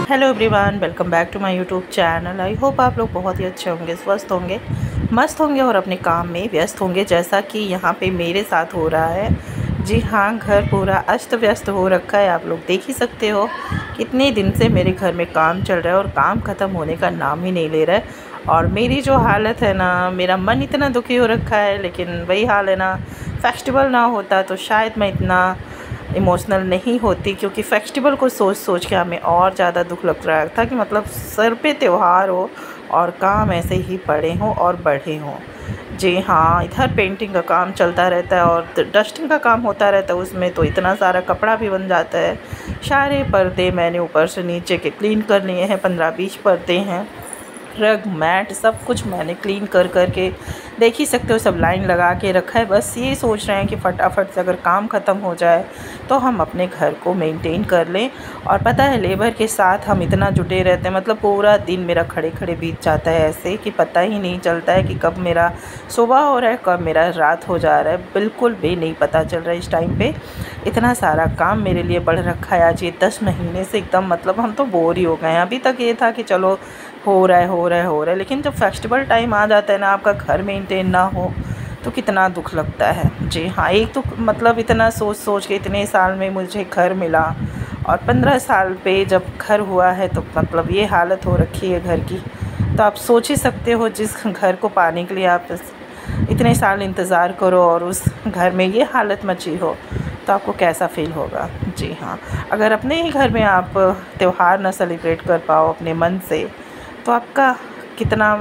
Hello everyone, welcome back to my YouTube channel. I hope आप लोग बहुत ही अच्छे होंगे, स्वस्थ होंगे, मस्त होंगे और अपने काम में व्यस्त होंगे, जैसा कि यहाँ पे मेरे साथ हो रहा है। जी हाँ, घर पूरा अस्त व्यस्त हो रखा है। आप लोग देख ही सकते हो कितने दिन से मेरे घर में काम चल रहा है और काम ख़त्म होने का नाम ही नहीं ले रहा है। और मेरी जो हालत है ना, मेरा मन इतना दुखी हो रखा है, लेकिन वही हाल है ना, फेस्टिवल ना होता तो शायद मैं इतना इमोशनल नहीं होती, क्योंकि फेस्टिवल को सोच सोच के हमें और ज़्यादा दुख लग रहा था कि मतलब सर पे त्यौहार हो और काम ऐसे ही पड़े हों और बढ़े हों। जी हाँ, इधर पेंटिंग का काम चलता रहता है और डस्टिंग का काम होता रहता है। उसमें तो इतना सारा कपड़ा भी बन जाता है। सारे पर्दे मैंने ऊपर से नीचे के क्लीन कर लिए हैं, 15-20 पर्दे हैं। रग मैट सब कुछ मैंने क्लीन कर के देख ही सकते हो, सब लाइन लगा के रखा है। बस ये सोच रहे हैं कि फटाफट से अगर काम ख़त्म हो जाए तो हम अपने घर को मेंटेन कर लें। और पता है, लेबर के साथ हम इतना जुटे रहते हैं, मतलब पूरा दिन मेरा खड़े खड़े बीत जाता है ऐसे कि पता ही नहीं चलता है कि कब मेरा सुबह हो रहा है, कब मेरा रात हो जा रहा है। बिल्कुल भी नहीं पता चल रहा है इस टाइम पे। इतना सारा काम मेरे लिए बढ़ रखा है आज ये 10 महीने से, एकदम मतलब हम तो बोर ही हो गए हैं। अभी तक ये था कि चलो हो रहा है, लेकिन जब फेस्टिवल टाइम आ जाता है ना, आपका घर मेंटेन ना हो तो कितना दुख लगता है। जी हाँ, एक तो मतलब इतना सोच सोच के इतने साल में मुझे घर मिला और 15 साल पे जब घर हुआ है तो मतलब ये हालत हो रखी है घर की। तो आप सोच ही सकते हो, जिस घर को पाने के लिए आप इतने साल इंतज़ार करो और उस घर में ये हालत मची हो तो आपको कैसा फ़ील होगा। जी हाँ, अगर अपने ही घर में आप त्यौहार ना सेलिब्रेट कर पाओ अपने मन से तो आपका कितना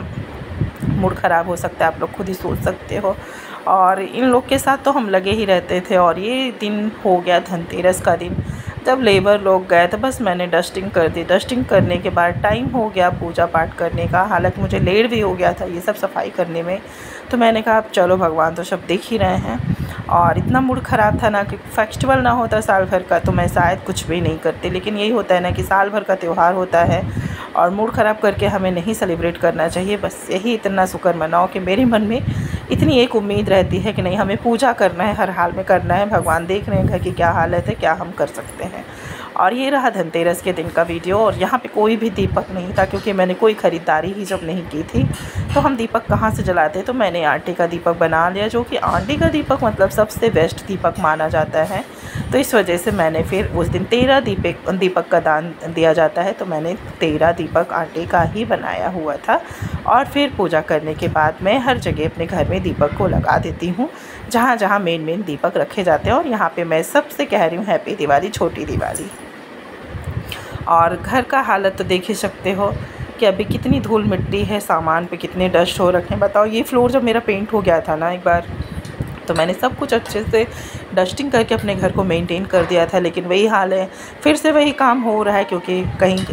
मूड ख़राब हो सकता है, आप लोग खुद ही सोच सकते हो। और इन लोग के साथ तो हम लगे ही रहते थे। और ये दिन हो गया धनतेरस का दिन, जब लेबर लोग गए तो बस मैंने डस्टिंग कर दी। डस्टिंग करने के बाद टाइम हो गया पूजा पाठ करने का, हालांकि मुझे लेट भी हो गया था ये सब सफाई करने में। तो मैंने कहा अब चलो, भगवान तो सब देख ही रहे हैं। और इतना मूड ख़राब था ना कि फेस्टिवल ना होता साल भर का तो मैं शायद कुछ भी नहीं करती, लेकिन यही होता है ना कि साल भर का त्यौहार होता है और मूड ख़राब करके हमें नहीं सेलिब्रेट करना चाहिए। बस यही इतना शुक्र मनाओ कि मेरे मन में इतनी एक उम्मीद रहती है कि नहीं, हमें पूजा करना है, हर हाल में करना है। भगवान देख रहे हैं घर की क्या हालत है, क्या हम कर सकते हैं। और ये रहा धनतेरस के दिन का वीडियो। और यहाँ पे कोई भी दीपक नहीं था, क्योंकि मैंने कोई ख़रीदारी ही जब नहीं की थी तो हम दीपक कहाँ से जलाते। तो मैंने आटे का दीपक बना लिया, जो कि आटे का दीपक मतलब सबसे बेस्ट दीपक माना जाता है। तो इस वजह से मैंने फिर उस दिन 13 दीपक का दान दिया जाता है, तो मैंने 13 दीपक आटे का ही बनाया हुआ था। और फिर पूजा करने के बाद मैं हर जगह अपने घर में दीपक को लगा देती हूँ, जहाँ जहाँ मेन दीपक रखे जाते हैं। और यहाँ पे मैं सबसे कह रही हूँ हैप्पी दिवाली, छोटी दिवाली। और घर का हालत तो देख ही सकते हो कि अभी कितनी धूल मिट्टी है, सामान पे कितने डस्ट हो रखे हैं। बताओ, ये फ्लोर जब मेरा पेंट हो गया था ना एक बार, तो मैंने सब कुछ अच्छे से डस्टिंग करके अपने घर को मेंटेन कर दिया था, लेकिन वही हाल है, फिर से वही काम हो रहा है। क्योंकि कहीं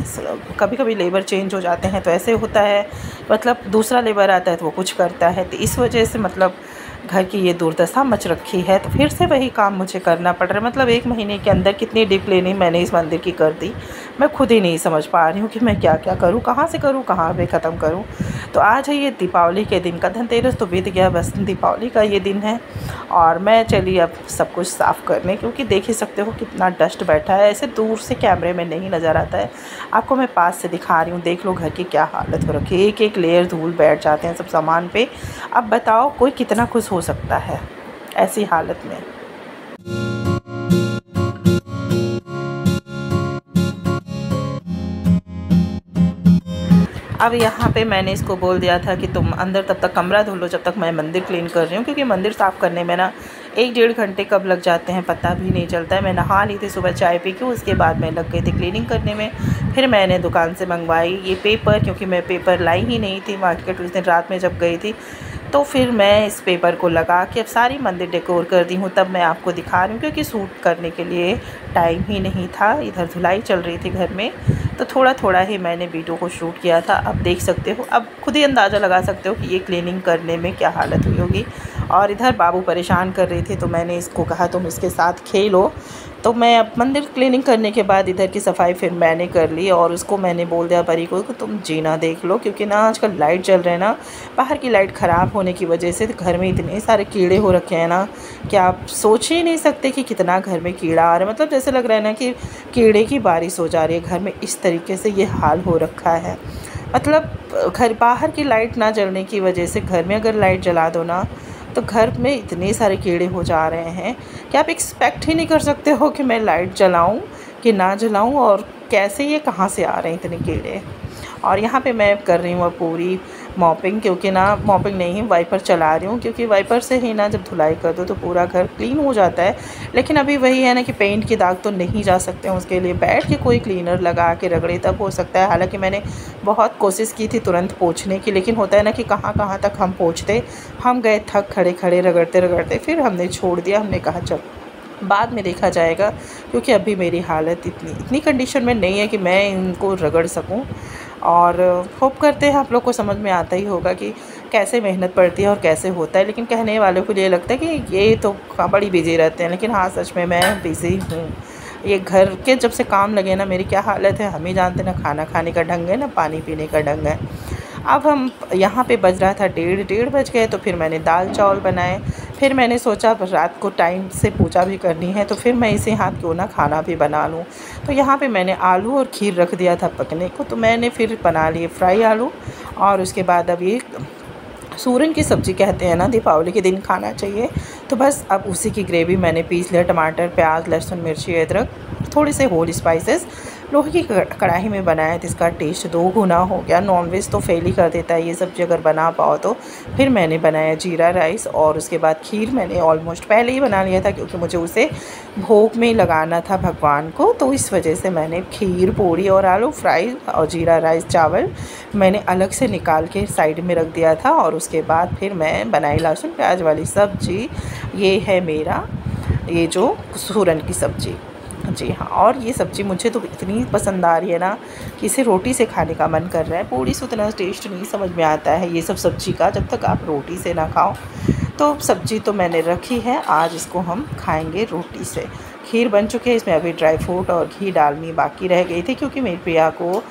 कभी कभी लेबर चेंज हो जाते हैं तो ऐसे होता है, मतलब दूसरा लेबर आता है तो वो कुछ करता है। तो इस वजह से मतलब घर की ये दुर्दशा मच रखी है, तो फिर से वही काम मुझे करना पड़ रहा है। मतलब 1 महीने के अंदर कितनी डीप क्लीनिंग मैंने इस मंदिर की कर दी, मैं खुद ही नहीं समझ पा रही हूँ कि मैं क्या क्या करूँ, कहाँ से करूँ, कहाँ पे ख़त्म करूँ। तो आज है ये दीपावली के दिन का, धनतेरस तो बीत गया, बस दीपावली का ये दिन है। और मैं चलिए अब सब कुछ साफ़ करने, क्योंकि देख ही सकते हो कितना डस्ट बैठा है। ऐसे दूर से कैमरे में नहीं नज़र आता है, आपको मैं पास से दिखा रही हूँ। देख लो घर की क्या हालत हो रखी है, एक एक लेयर धूल बैठ जाते हैं सब सामान पे। अब बताओ कोई कितना खुश हो सकता है ऐसी हालत में। अब यहाँ पे मैंने इसको बोल दिया था कि तुम अंदर तब तक कमरा धो लो जब तक मैं मंदिर क्लीन कर रही हूँ, क्योंकि मंदिर साफ़ करने में ना 1-1.5 घंटे कब लग जाते हैं पता भी नहीं चलता है। मैं नहा ली थी सुबह चाय पी के, उसके बाद मैं लग गई थी क्लीनिंग करने में। फिर मैंने दुकान से मंगवाई ये पेपर, क्योंकि मैं पेपर लाई ही नहीं थी मार्केट उस दिन रात में जब गई थी। तो फिर मैं इस पेपर को लगा के अब सारी मंदिर डेकोर कर दी हूँ, तब मैं आपको दिखा रही हूँ, क्योंकि शूट करने के लिए टाइम ही नहीं था। इधर धुलाई चल रही थी घर में, तो थोड़ा थोड़ा ही मैंने वीडियो को शूट किया था। अब देख सकते हो, अब खुद ही अंदाज़ा लगा सकते हो कि ये क्लीनिंग करने में क्या हालत हुई होगी। और इधर बाबू परेशान कर रहे थे, तो मैंने इसको कहा तुम इसके साथ खेलो। तो मैं अब मंदिर क्लीनिंग करने के बाद इधर की सफाई फिर मैंने कर ली, और उसको मैंने बोल दिया परी को कि तुम जीना देख लो, क्योंकि ना आजकल लाइट जल रहे हैं ना, बाहर की लाइट ख़राब होने की वजह से घर में इतने सारे कीड़े हो रखे हैं ना कि आप सोच ही नहीं सकते कि कितना घर में कीड़ा आ रहा है। मतलब जैसे लग रहा है ना कि कीड़े की बारिश हो जा रही है घर में, इस तरीके से ये हाल हो रखा है। मतलब घर बाहर की लाइट ना जलने की वजह से घर में अगर लाइट जला दो ना, तो घर में इतने सारे कीड़े हो जा रहे हैं कि आप एक्सपेक्ट ही नहीं कर सकते हो कि मैं लाइट जलाऊं कि ना जलाऊं, और कैसे ये कहाँ से आ रहे हैं इतने कीड़े। और यहाँ पे मैं कर रही हूँ पूरी मॉपिंग, क्योंकि ना मॉपिंग नहीं वाइपर चला रही हूँ, क्योंकि वाइपर से ही ना जब धुलाई कर दो तो पूरा घर क्लीन हो जाता है। लेकिन अभी वही है ना कि पेंट की दाग तो नहीं जा सकते हैं, उसके लिए बैठ के कोई क्लीनर लगा के रगड़े तब हो सकता है। हालांकि मैंने बहुत कोशिश की थी तुरंत पोंछने की, लेकिन होता है ना कि कहाँ कहाँ तक हम पोंछते, हम गए थक खड़े खड़े रगड़ते रगड़ते, फिर हमने छोड़ दिया। हमने कहा चल बाद में देखा जाएगा, क्योंकि अभी मेरी हालत इतनी कंडीशन में नहीं है कि मैं इनको रगड़ सकूं। और होप करते हैं आप लोग को समझ में आता ही होगा कि कैसे मेहनत पड़ती है और कैसे होता है। लेकिन कहने वालों को ये लगता है कि ये तो बड़ी बिजी रहते हैं, लेकिन हाँ सच में मैं बिज़ी हूँ। ये घर के जब से काम लगे ना, मेरी क्या हालत है हम ही जानते, ना खाना खाने का ढंग है ना पानी पीने का ढंग है। अब हम यहाँ पे बज रहा था डेढ़ बज गए, तो फिर मैंने दाल चावल बनाए। फिर मैंने सोचा रात को टाइम से पूजा भी करनी है, तो फिर मैं इसी हाथ क्यों ना खाना भी बना लूँ। तो यहाँ पे मैंने आलू और खीर रख दिया था पकने को, तो मैंने फिर बना लिए फ्राई आलू। और उसके बाद अब ये सूरन की सब्ज़ी कहते हैं ना, दीपावली के दिन खाना चाहिए, तो बस अब उसी की ग्रेवी मैंने पीस लिया। टमाटर, प्याज, लहसुन, मिर्ची, अदरक, थोड़े से होल स्पाइसेस लोहे की कढ़ाई में बनाया, तो इसका टेस्ट दो गुना हो गया। नॉनवेज तो फेल ही कर देता है ये सब्ज़ी अगर बना पाओ तो। फिर मैंने बनाया जीरा राइस, और उसके बाद खीर मैंने ऑलमोस्ट पहले ही बना लिया था, क्योंकि मुझे उसे भोग में लगाना था भगवान को, तो इस वजह से मैंने खीर, पूड़ी और आलू फ्राई और जीरा राइस चावल मैंने अलग से निकाल के साइड में रख दिया था। और उसके बाद फिर मैं बनाई लहसुन प्याज वाली सब्ज़ी। ये है मेरा ये जो सूरन की सब्ज़ी, जी हाँ। और ये सब्ज़ी मुझे तो इतनी पसंद आ रही है ना कि इसे रोटी से खाने का मन कर रहा है। पूड़ी से उतना टेस्ट नहीं समझ में आता है ये सब सब्ज़ी का जब तक आप रोटी से ना खाओ। तो सब्ज़ी तो मैंने रखी है, आज इसको हम खाएंगे रोटी से। खीर बन चुकी है, इसमें अभी ड्राई फ्रूट और घी डालनी बाकी रह गई थी, क्योंकि मेरी प्रिया को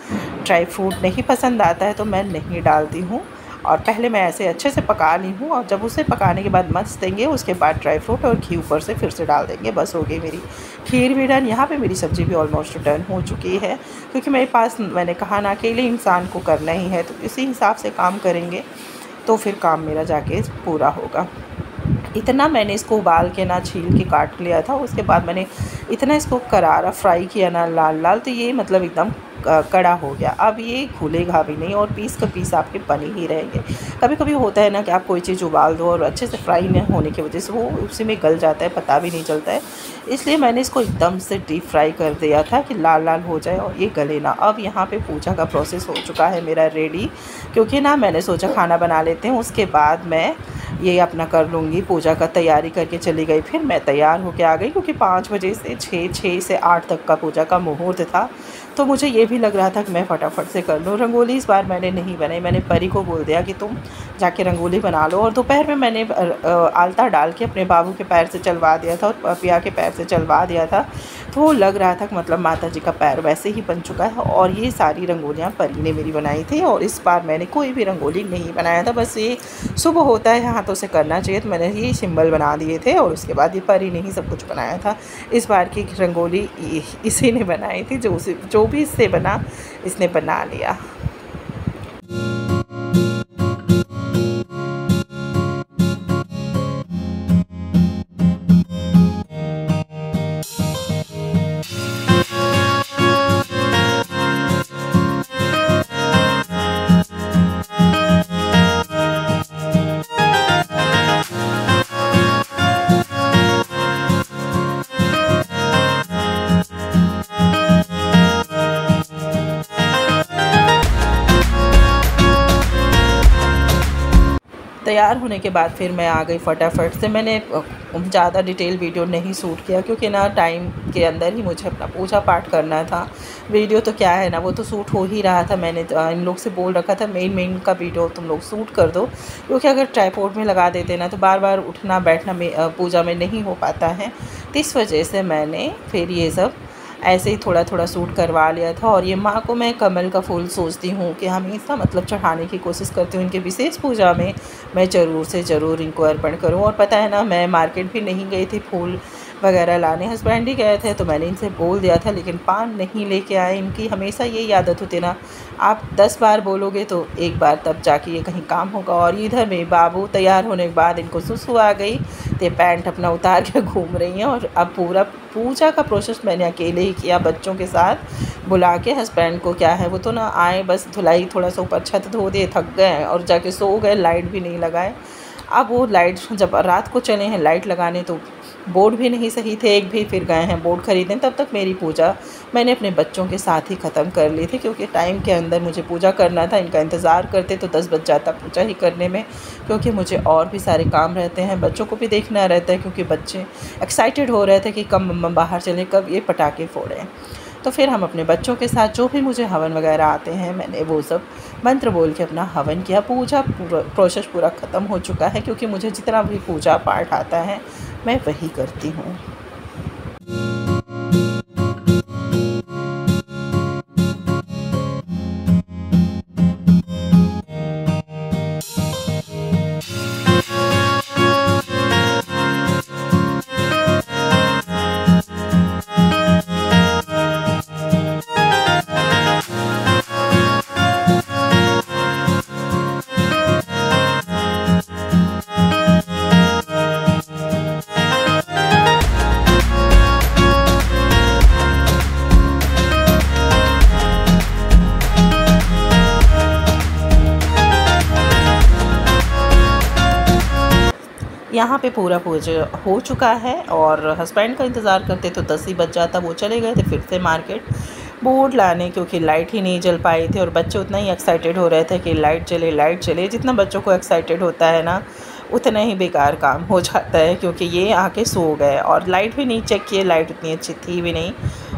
ड्राई फ्रूट नहीं पसंद आता है, तो मैं नहीं डालती हूँ। और पहले मैं ऐसे अच्छे से पका ली हूँ, और जब उसे पकाने के बाद मच देंगे, उसके बाद ड्राई फ्रूट और घी ऊपर से फिर से डाल देंगे। बस हो गई मेरी खीर भी डन। यहाँ पे मेरी सब्ज़ी भी ऑलमोस्ट डन हो चुकी है, क्योंकि मेरे पास मैंने कहा ना अकेले इंसान को करना ही है, तो इसी हिसाब से काम करेंगे तो फिर काम मेरा जाके पूरा होगा। इतना मैंने इसको उबाल के ना छील के काट लिया था, उसके बाद मैंने इतना इसको करारा फ्राई किया ना लाल लाल, तो ये मतलब एकदम कड़ा हो गया। अब ये घुलेगा भी नहीं, और पीस का पीस आपके बने ही रहेंगे। कभी कभी होता है ना कि आप कोई चीज़ उबाल दो और अच्छे से फ्राई नहीं होने की वजह से वो उसी में गल जाता है, पता भी नहीं चलता है। इसलिए मैंने इसको एकदम से डीप फ्राई कर दिया था कि लाल लाल हो जाए और ये गले ना। अब यहाँ पे पूजा का प्रोसेस हो चुका है मेरा रेडी, क्योंकि ना मैंने सोचा खाना बना लेते हैं, उसके बाद मैं ये अपना कर लूँगी। पूजा का तैयारी करके चली गई, फिर मैं तैयार होके आ गई, क्योंकि 5 बजे से 6 से 8 तक का पूजा का मुहूर्त था। तो मुझे ये भी लग रहा था कि मैं फटाफट से कर लूँ। रंगोली इस बार मैंने नहीं बनाई, मैंने परी को बोल दिया कि तुम जाके रंगोली बना लो। और दोपहर में मैंने आलता डाल के अपने बाबू के पैर से चलवा दिया था और पिया के पैर से चलवा दिया था, तो वो लग रहा था कि मतलब माता जी का पैर वैसे ही बन चुका है। और ये सारी रंगोलियाँ परी ने मेरी बनाई थी, और इस बार मैंने कोई भी रंगोली नहीं बनाया था। बस ये शुभ होता है हाथों से करना चाहिए, तो मैंने ये सिंबल बना दिए थे, और उसके बाद ये परी ने ही सब कुछ बनाया था। इस बार की रंगोली इसी ने बनाई थी, जो भी इससे बना इसने बना लिया। तैयार होने के बाद फिर मैं आ गई फटाफट से। मैंने ज़्यादा डिटेल वीडियो नहीं शूट किया क्योंकि ना टाइम के अंदर ही मुझे अपना पूजा पाठ करना था। वीडियो तो क्या है ना, वो तो शूट हो ही रहा था। मैंने इन लोग से बोल रखा था मेन का वीडियो तुम लोग शूट कर दो, क्योंकि अगर ट्राइपॉड में लगा देते ना तो बार बार उठना बैठना में पूजा में नहीं हो पाता है। तो इस वजह से मैंने फिर ये सब ऐसे ही थोड़ा थोड़ा शूट करवा लिया था। और ये माँ को मैं कमल का फूल सोचती हूँ कि हमेशा मतलब चढ़ाने की कोशिश करती हूँ। इनके विशेष पूजा में मैं ज़रूर से ज़रूर इनको अर्पण करूँ। और पता है ना, मैं मार्केट भी नहीं गई थी फूल वगैरह लाने, हस्बैंड ही गए थे, तो मैंने इनसे बोल दिया था, लेकिन पान नहीं लेके आए। इनकी हमेशा यही आदत होती है ना, आप 10 बार बोलोगे तो एक बार तब जाके ये कहीं काम होगा। और इधर मेरे बाबू तैयार होने के बाद इनको सुसु आ गई, तो पैंट अपना उतार के घूम रही हैं। और अब पूरा पूजा का प्रोसेस मैंने अकेले ही किया, बच्चों के साथ बुला के। हस्बैंड को क्या है, वो तो ना आए बस धुलाई थोड़ा सा ऊपर छत धो दिए, थक गए और जाके सो गए, लाइट भी नहीं लगाए। अब वो लाइट जब रात को चले हैं लाइट लगाने, तो बोर्ड भी नहीं सही थे एक भी, फिर गए हैं बोर्ड ख़रीदने। तब तक मेरी पूजा मैंने अपने बच्चों के साथ ही ख़त्म कर ली थी, क्योंकि टाइम के अंदर मुझे पूजा करना था। इनका इंतज़ार करते तो 10 बज जाता पूजा ही करने में, क्योंकि मुझे और भी सारे काम रहते हैं, बच्चों को भी देखना रहता है, क्योंकि बच्चे एक्साइटेड हो रहे थे कि कब मम्मा बाहर चले, कब ये पटाखे फोड़ें। तो फिर हम अपने बच्चों के साथ जो भी मुझे हवन वगैरह आते हैं, मैंने वो सब मंत्र बोल के अपना हवन किया। पूजा प्रोसेस पूरा ख़त्म हो चुका है, क्योंकि मुझे जितना भी पूजा पाठ आता है मैं वही करती हूँ। यहाँ पे पूरा पूजा हो चुका है और हस्बैंड का इंतज़ार करते तो 10 ही बज जाता। वो चले गए थे फिर से मार्केट बोर्ड लाने, क्योंकि लाइट ही नहीं जल पाई थी। और बच्चे उतना ही एक्साइटेड हो रहे थे कि लाइट चले लाइट चले। जितना बच्चों को एक्साइटेड होता है ना, उतना ही बेकार काम हो जाता है, क्योंकि ये आके सो गए और लाइट भी नहीं चेक किए, लाइट उतनी अच्छी थी भी नहीं।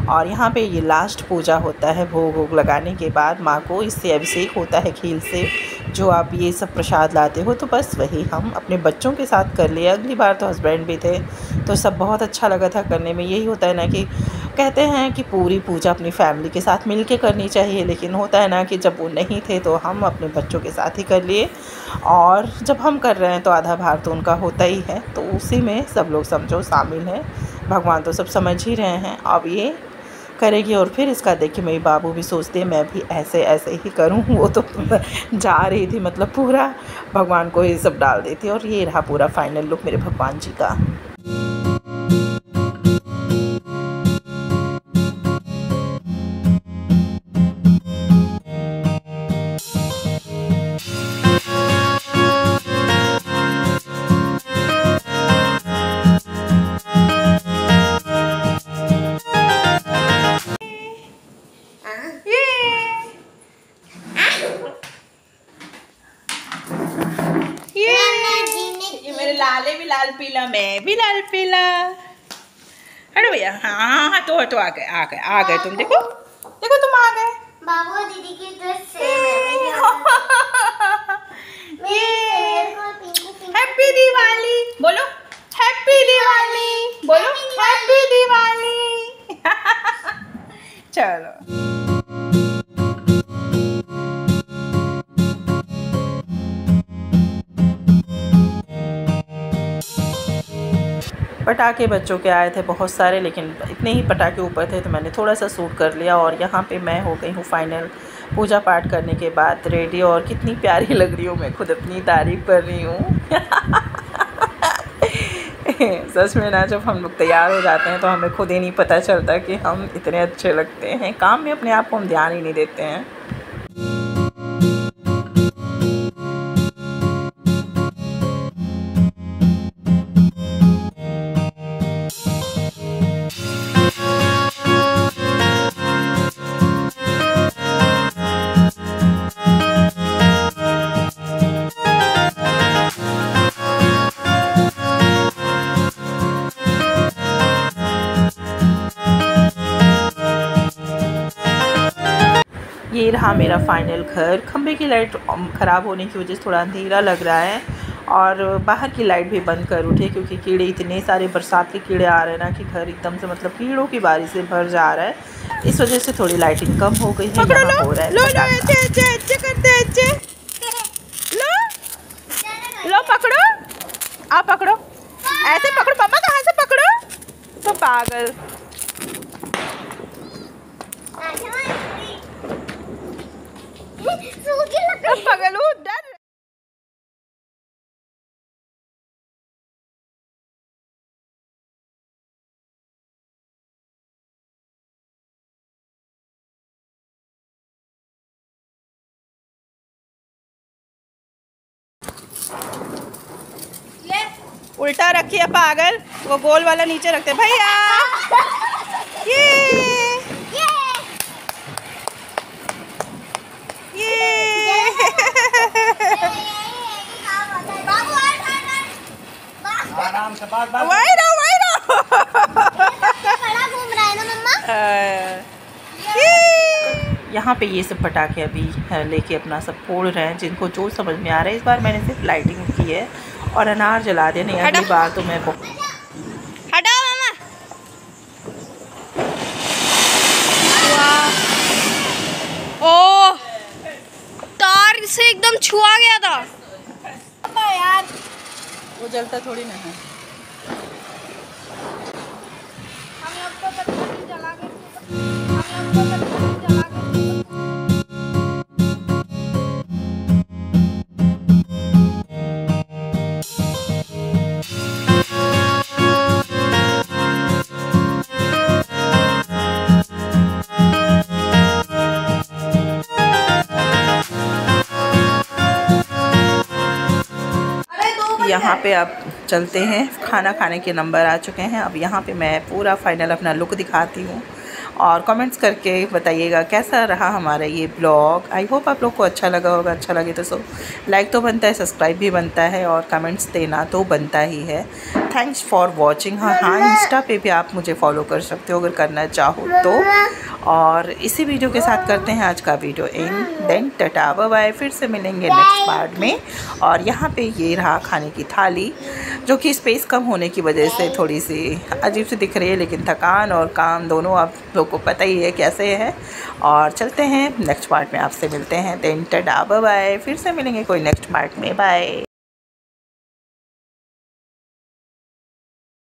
और यहाँ पे ये लास्ट पूजा होता है। भोग वोग लगाने के बाद माँ को इससे अभिषेक होता है खील से, जो आप ये सब प्रसाद लाते हो। तो बस वही हम अपने बच्चों के साथ कर लिए। अगली बार तो हस्बैंड भी थे, तो सब बहुत अच्छा लगा था करने में। यही होता है ना कि कहते हैं कि पूरी पूजा अपनी फैमिली के साथ मिल के करनी चाहिए, लेकिन होता है ना कि जब वो नहीं थे तो हम अपने बच्चों के साथ ही कर लिए। और जब हम कर रहे हैं तो आधा भार तो उनका होता ही है, तो उसी में सब लोग समझो शामिल हैं। भगवान तो सब समझ ही रहे हैं, अब ये करेगी। और फिर इसका देख के मेरी बाबू भी सोचते हैं मैं भी ऐसे ऐसे ही करूं। वो तो जा रही थी, मतलब पूरा भगवान को ये सब डाल देती। और ये रहा पूरा फाइनल लुक मेरे भगवान जी का। ये मेरे लाले भी लाल पीला, मैं भी लाल पीला। अरे भैया, हाँ हाँ तो आ गए आ गए तुम। देखो देखो तुम आ गए। बाबू दीदी की ड्रेस सेम है। हैप्पी दिवाली बोलो, हैप्पी दिवाली बोलो, हैप्पी दिवाली। चलो पटाखे बच्चों के आए थे बहुत सारे, लेकिन इतने ही पटाखे ऊपर थे तो मैंने थोड़ा सा शूट कर लिया। और यहाँ पे मैं हो गई हूँ फाइनल पूजा पाठ करने के बाद रेडी। और कितनी प्यारी लग रही हूँ, मैं खुद अपनी तारीफ़ कर रही हूँ। सच में ना, जब हम लोग तैयार हो जाते हैं तो हमें खुद ही नहीं पता चलता कि हम इतने अच्छे लगते हैं। काम में अपने आप को हम ध्यान ही नहीं देते हैं। ये रहा मेरा फाइनल घर। खंबे की लाइट ख़राब होने की वजह से थोड़ा अंधेरा लग रहा है और बाहर की लाइट भी बंद कर उठे क्योंकि कीड़े इतने सारे बरसात के कीड़े आ रहे हैं ना कि घर एकदम से मतलब कीड़ों की बारिश से भर जा रहा है। इस वजह से थोड़ी लाइटिंग कम हो गई है। यहाँ हो रहा है लो पकड़ो, आप पकड़ो, ऐसे पकड़ो, मम्मा कहाँ से पकड़ो तो पागल। पागल हूँ डर। उल्टा रखिए पागल, वो गोल वाला नीचे रखते भैया। आराम से बात वही रहो बड़ा घूम रहा है ना मम्मा। यहाँ पे ये सब पटाखे अभी लेके अपना सब फोड़ रहे हैं, जिनको जो समझ में आ रहा है। इस बार मैंने सिर्फ लाइटिंग की है और अनार जला दिया, नहीं अगली बार तो मैं हटाओ मामा। ओ तार से एकदम छुआ गया था यार वो जलता थोड़ी ना है। हम लोग को बत्ती जला के हम लोग को बत्ती जला के यहाँ पे अब चलते हैं, खाना खाने के नंबर आ चुके हैं। अब यहाँ पे मैं पूरा फाइनल अपना लुक दिखाती हूँ और कमेंट्स करके बताइएगा कैसा रहा हमारा ये ब्लॉग। आई होप आप लोग को अच्छा लगा होगा। अच्छा लगे तो लाइक तो बनता है, सब्सक्राइब भी बनता है और कमेंट्स देना तो बनता ही है। Thanks for watching. हाँ, इंस्टा पे भी आप मुझे फॉलो कर सकते हो अगर करना चाहो तो। और इसी वीडियो के साथ करते हैं आज का video end. Then tata bye bye, फिर से मिलेंगे नेक्स्ट पार्ट में। और यहाँ पे ये रहा खाने की थाली, जो कि स्पेस कम होने की वजह से थोड़ी सी अजीब सी दिख रही है, लेकिन थकान और काम दोनों आप लोग को पता ही है कैसे है। और चलते हैं नेक्स्ट पार्ट में, आपसे मिलते हैं। देन टाटा बाय बाय, फिर से मिलेंगे कोई नेक्स्ट पार्ट में। बाय।